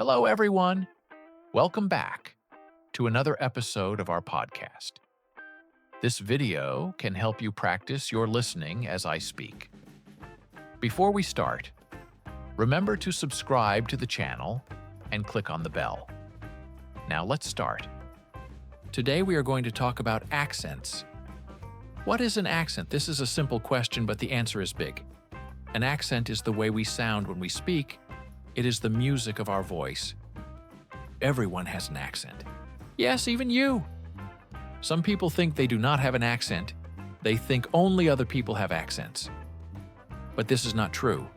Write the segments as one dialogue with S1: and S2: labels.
S1: Hello, everyone. Welcome back to another episode of our podcast. This video can help you practice your listening as I speak. Before we start, remember to subscribe to the channel and click on the bell. Now let's start. Today we are going to talk about accents. What is an accent? This is a simple question, but the answer is big. An accent is the way we sound when we speak. It is the music of our voice. Everyone has an accent. Yes, even you. Some people think they do not have an accent. They think only other people have accents. But this is not true.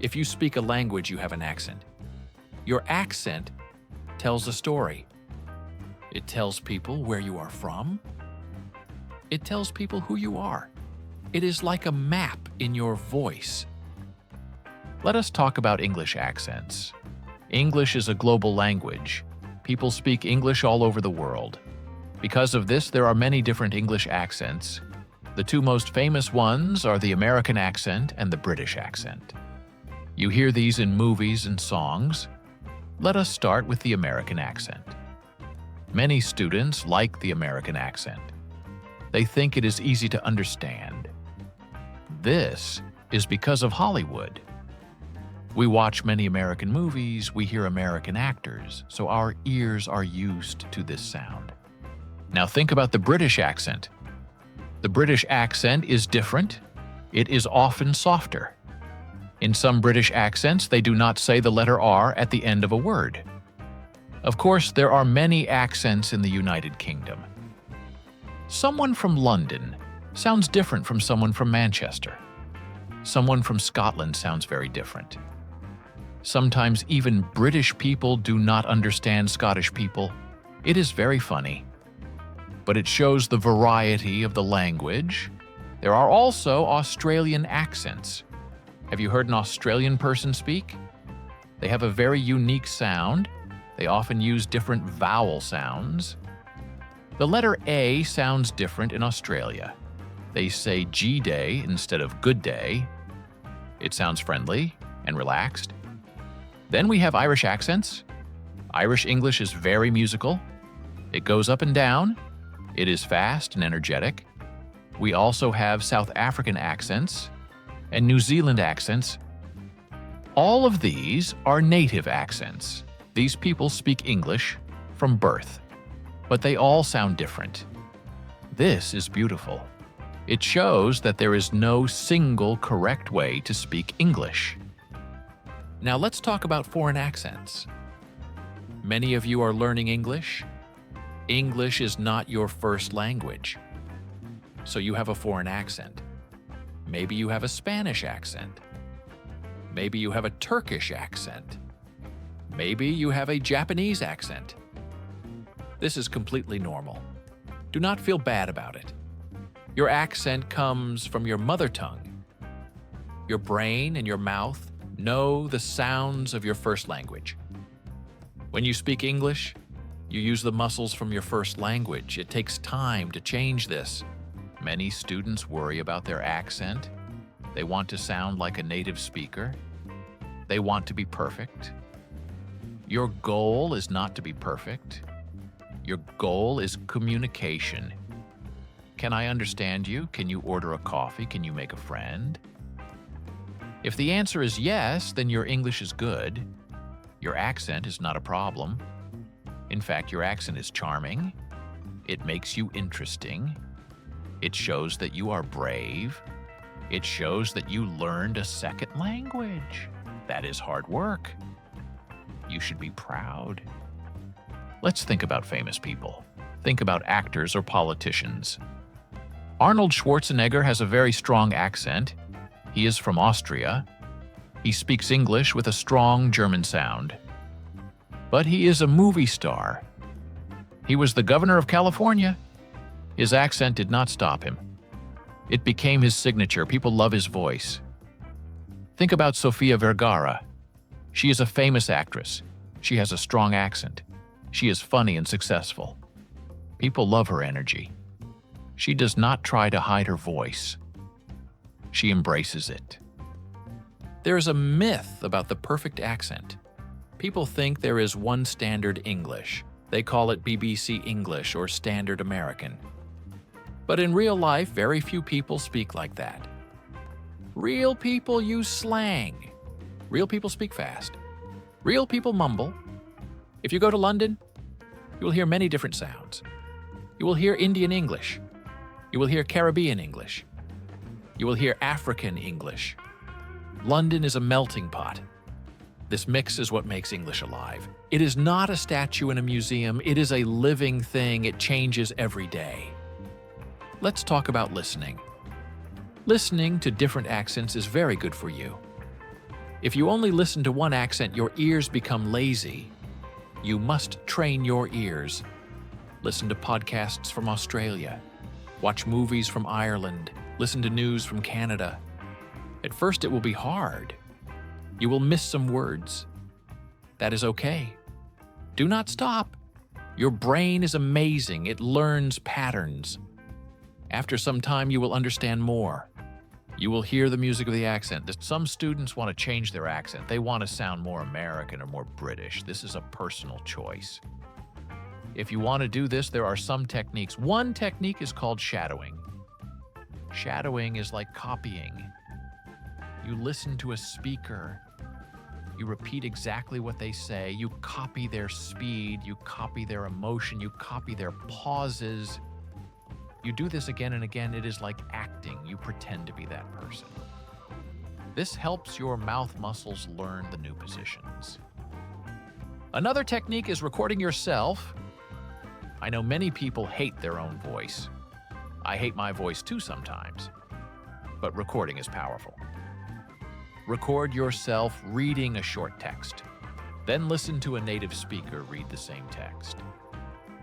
S1: If you speak a language, you have an accent. Your accent tells a story. It tells people where you are from. It tells people who you are. It is like a map in your voice. Let us talk about English accents. English is a global language. People speak English all over the world. Because of this, there are many different English accents. The two most famous ones are the American accent and the British accent. You hear these in movies and songs. Let us start with the American accent. Many students like the American accent. They think it is easy to understand. This is because of Hollywood. We watch many American movies, we hear American actors, so our ears are used to this sound. Now think about the British accent. The British accent is different. It is often softer. In some British accents, they do not say the letter R at the end of a word. Of course, there are many accents in the United Kingdom. Someone from London sounds different from someone from Manchester. Someone from Scotland sounds very different. Sometimes even British people do not understand Scottish people. It is very funny. But it shows the variety of the language. There are also Australian accents. Have you heard an Australian person speak? They have a very unique sound. They often use different vowel sounds. The letter A sounds different in Australia. They say G-day instead of good day. It sounds friendly and relaxed. Then we have Irish accents. Irish English is very musical. It goes up and down. It is fast and energetic. We also have South African accents and New Zealand accents. All of these are native accents. These people speak English from birth, but they all sound different. This is beautiful. It shows that there is no single correct way to speak English. Now let's talk about foreign accents. Many of you are learning English. English is not your first language, so you have a foreign accent. Maybe you have a Spanish accent. Maybe you have a Turkish accent. Maybe you have a Japanese accent. This is completely normal. Do not feel bad about it. Your accent comes from your mother tongue. Your brain and your mouth know the sounds of your first language. When you speak English, you use the muscles from your first language. It takes time to change this. Many students worry about their accent. They want to sound like a native speaker. They want to be perfect. Your goal is not to be perfect. Your goal is communication. Can I understand you? Can you order a coffee? Can you make a friend? If the answer is yes, then your English is good. Your accent is not a problem. In fact, your accent is charming. It makes you interesting. It shows that you are brave. It shows that you learned a second language. That is hard work. You should be proud. Let's think about famous people. Think about actors or politicians. Arnold Schwarzenegger has a very strong accent. He is from Austria. He speaks English with a strong German sound. But he is a movie star. He was the governor of California. His accent did not stop him. It became his signature. People love his voice. Think about Sofia Vergara. She is a famous actress. She has a strong accent. She is funny and successful. People love her energy. She does not try to hide her voice. She embraces it. There is a myth about the perfect accent. People think there is one standard English. They call it BBC English or Standard American. But in real life, very few people speak like that. Real people use slang. Real people speak fast. Real people mumble. If you go to London, you will hear many different sounds. You will hear Indian English. You will hear Caribbean English. You will hear African English. London is a melting pot. This mix is what makes English alive. It is not a statue in a museum. It is a living thing. It changes every day. Let's talk about listening. Listening to different accents is very good for you. If you only listen to one accent, your ears become lazy. You must train your ears. Listen to podcasts from Australia. Watch movies from Ireland. Listen to news from Canada. At first, it will be hard. You will miss some words. That is okay. Do not stop. Your brain is amazing. It learns patterns. After some time, you will understand more. You will hear the music of the accent. Some students want to change their accent. They want to sound more American or more British. This is a personal choice. If you want to do this, there are some techniques. One technique is called shadowing. Shadowing is like copying. You listen to a speaker. You repeat exactly what they say. You copy their speed. You copy their emotion. You copy their pauses. You do this again and again. It is like acting. You pretend to be that person. This helps your mouth muscles learn the new positions. Another technique is recording yourself. I know many people hate their own voice. I hate my voice too sometimes. But recording is powerful. Record yourself reading a short text. Then listen to a native speaker read the same text.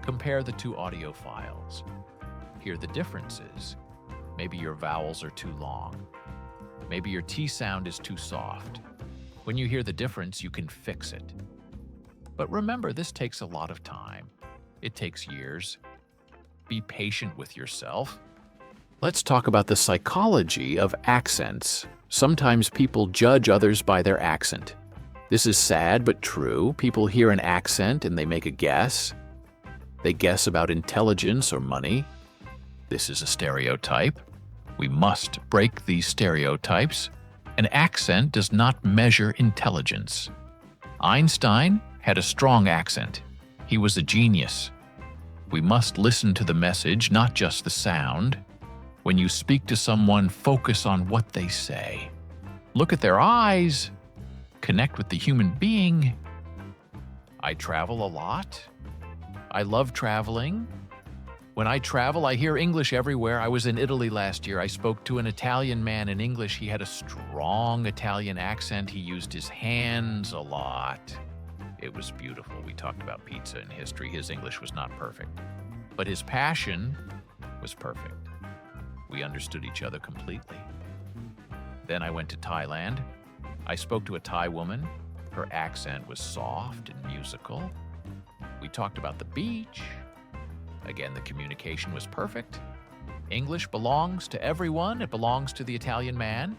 S1: Compare the two audio files. Hear the differences. Maybe your vowels are too long. Maybe your T sound is too soft. When you hear the difference, you can fix it. But remember, this takes a lot of time. It takes years. Be patient with yourself. Let's talk about the psychology of accents. Sometimes people judge others by their accent. This is sad but true. People hear an accent and they make a guess. They guess about intelligence or money. This is a stereotype. We must break these stereotypes. An accent does not measure intelligence. Einstein had a strong accent. He was a genius. We must listen to the message, not just the sound. When you speak to someone, focus on what they say. Look at their eyes. Connect with the human being. I travel a lot. I love traveling. When I travel, I hear English everywhere. I was in Italy last year. I spoke to an Italian man in English. He had a strong Italian accent. He used his hands a lot. It was beautiful. We talked about pizza and history. His English was not perfect, but his passion was perfect. We understood each other completely. Then I went to Thailand. I spoke to a Thai woman. Her accent was soft and musical. We talked about the beach. Again, the communication was perfect. English belongs to everyone. It belongs to the Italian man.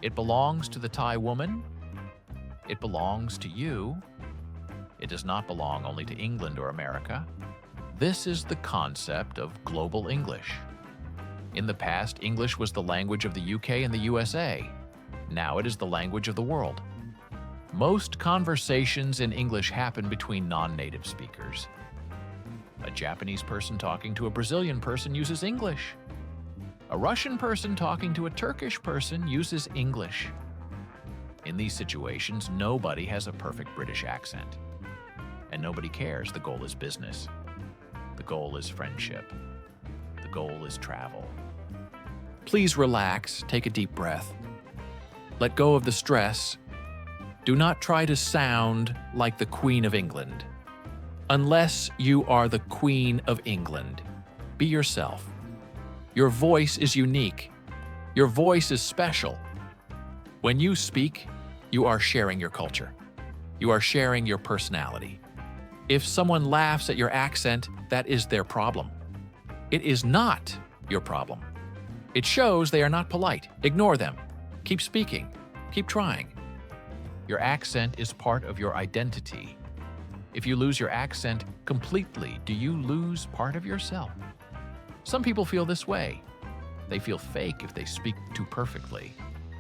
S1: It belongs to the Thai woman. It belongs to you. It does not belong only to England or America. This is the concept of global English. In the past, English was the language of the UK and the USA. Now it is the language of the world. Most conversations in English happen between non-native speakers. A Japanese person talking to a Brazilian person uses English. A Russian person talking to a Turkish person uses English. In these situations, nobody has a perfect British accent. And nobody cares. The goal is business. The goal is friendship. The goal is travel. Please relax, take a deep breath. Let go of the stress. Do not try to sound like the Queen of England. Unless you are the Queen of England, be yourself. Your voice is unique. Your voice is special. When you speak, you are sharing your culture. You are sharing your personality. If someone laughs at your accent, that is their problem. It is not your problem. It shows they are not polite. Ignore them. Keep speaking. Keep trying. Your accent is part of your identity. If you lose your accent completely, do you lose part of yourself? Some people feel this way. They feel fake if they speak too perfectly.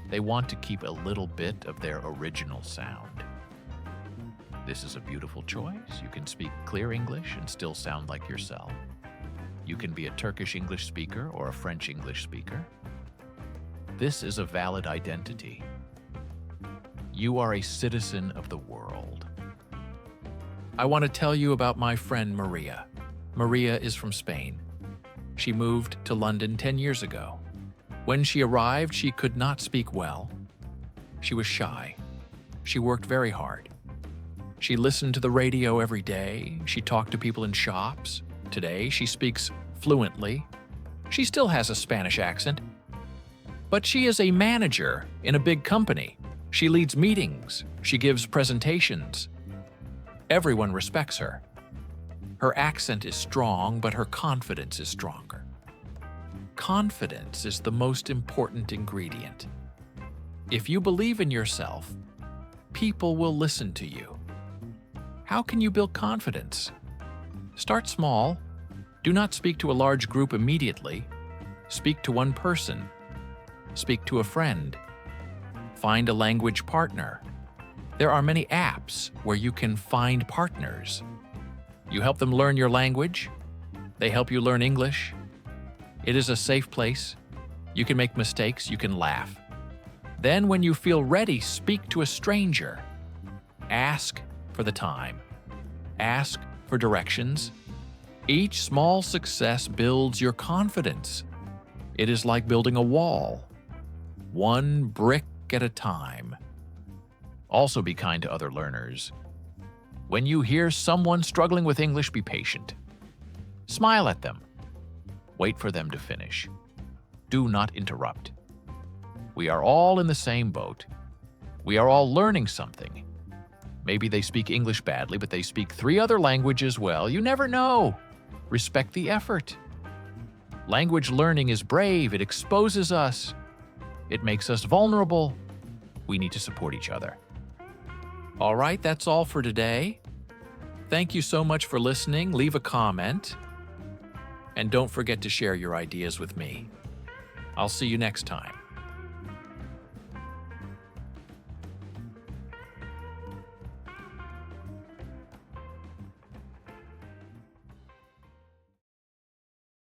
S1: They want to keep a little bit of their original sound. This is a beautiful choice. You can speak clear English and still sound like yourself. You can be a Turkish English speaker or a French English speaker. This is a valid identity. You are a citizen of the world. I want to tell you about my friend Maria. Maria is from Spain. She moved to London 10 years ago. When she arrived, she could not speak well. She was shy. She worked very hard. She listened to the radio every day. She talked to people in shops. Today, she speaks fluently. She still has a Spanish accent. But she is a manager in a big company. She leads meetings. She gives presentations. Everyone respects her. Her accent is strong, but her confidence is stronger. Confidence is the most important ingredient. If you believe in yourself, people will listen to you. How can you build confidence? Start small. Do not speak to a large group immediately. Speak to one person. Speak to a friend. Find a language partner. There are many apps where you can find partners. You help them learn your language. They help you learn English. It is a safe place. You can make mistakes. You can laugh. Then when you feel ready, speak to a stranger. Ask for the time. Ask for directions. Each small success builds your confidence. It is like building a wall, one brick at a time. Also be kind to other learners. When you hear someone struggling with English, be patient. Smile at them. Wait for them to finish. Do not interrupt. We are all in the same boat. We are all learning something. Maybe they speak English badly, but they speak 3 other languages well. You never know. Respect the effort. Language learning is brave. It exposes us. It makes us vulnerable. We need to support each other. All right, that's all for today. Thank you so much for listening. Leave a comment. And don't forget to share your ideas with me. I'll see you next time.